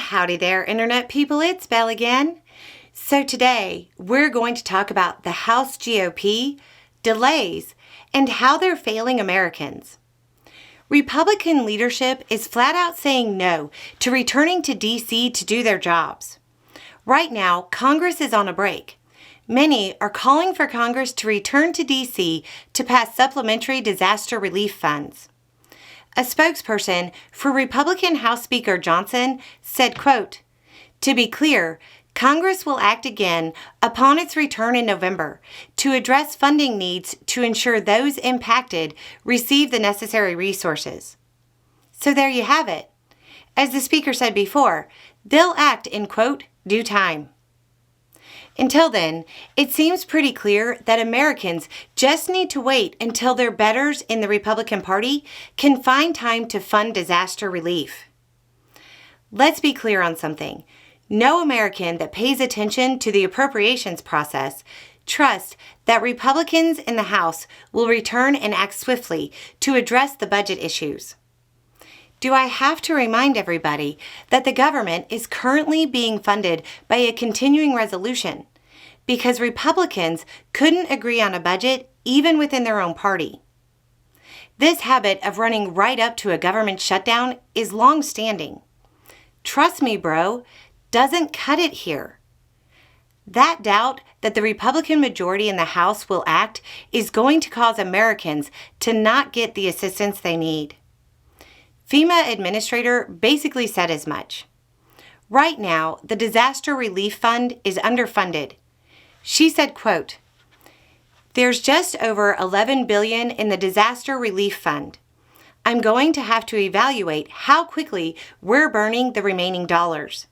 Howdy there, Internet people. It's Belle again. So today, we're going to talk about the House GOP, delays, and how they're failing Americans. Republican leadership is flat out saying no to returning to D.C. to do their jobs. Right now, Congress is on a break. Many are calling for Congress to return to D.C. to pass supplementary disaster relief funds. A spokesperson for Republican House Speaker Johnson said, quote, "To be clear, Congress will act again upon its return in November to address funding needs to ensure those impacted receive the necessary resources." So there you have it. As the speaker said before, they'll act in, quote, due time. Until then, it seems pretty clear that Americans just need to wait until their betters in the Republican Party can find time to fund disaster relief. Let's be clear on something. No American that pays attention to the appropriations process trusts that Republicans in the House will return and act swiftly to address the budget issues. Do I have to remind everybody that the government is currently being funded by a continuing resolution because Republicans couldn't agree on a budget even within their own party? This habit of running right up to a government shutdown is long-standing. Trust me, bro, doesn't cut it here. That doubt that the Republican majority in the House will act is going to cause Americans to not get the assistance they need. FEMA administrator basically said as much. Right now, the Disaster Relief Fund is underfunded. She said, quote, "There's just over $11 billion in the Disaster Relief Fund. I'm going to have to evaluate how quickly we're burning the remaining dollars."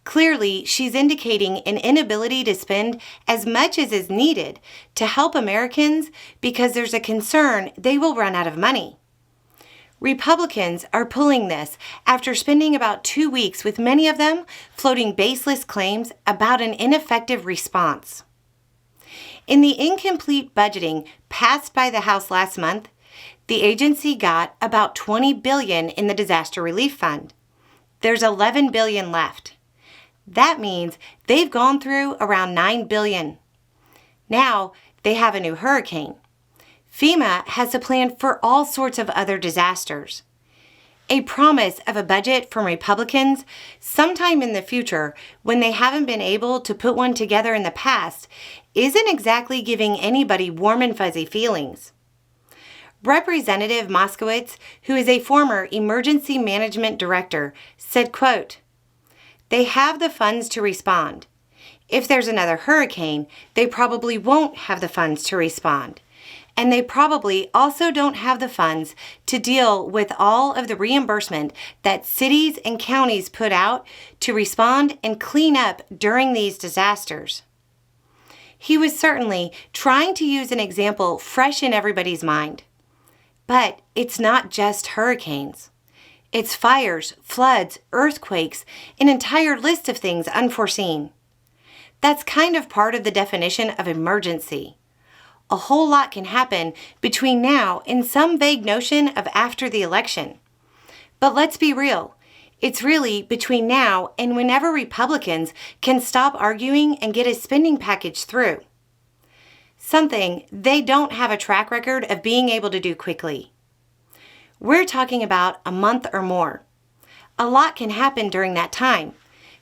Clearly, she's indicating an inability to spend as much as is needed to help Americans because there's a concern they will run out of money. Republicans are pulling this after spending about 2 weeks with many of them floating baseless claims about an ineffective response. In the incomplete budgeting passed by the House last month, the agency got about $20 billion in the Disaster Relief Fund. There's $11 billion left. That means they've gone through around $9 billion. Now they have a new hurricane. FEMA has a plan for all sorts of other disasters. A promise of a budget from Republicans sometime in the future when they haven't been able to put one together in the past isn't exactly giving anybody warm and fuzzy feelings. Representative Moskowitz, who is a former emergency management director, said, quote, "They have the funds to respond. If there's another hurricane, they probably won't have the funds to respond. And they probably also don't have the funds to deal with all of the reimbursement that cities and counties put out to respond and clean up during these disasters." He was certainly trying to use an example fresh in everybody's mind. But it's not just hurricanes. It's fires, floods, earthquakes, an entire list of things unforeseen. That's kind of part of the definition of emergency. A whole lot can happen between now and some vague notion of after the election. But let's be real. It's really between now and whenever Republicans can stop arguing and get a spending package through. Something they don't have a track record of being able to do quickly. We're talking about a month or more. A lot can happen during that time.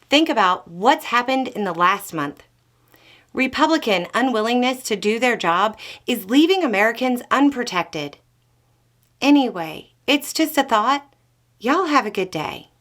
Think about what's happened in the last month. Republican unwillingness to do their job is leaving Americans unprotected. Anyway, it's just a thought. Y'all have a good day.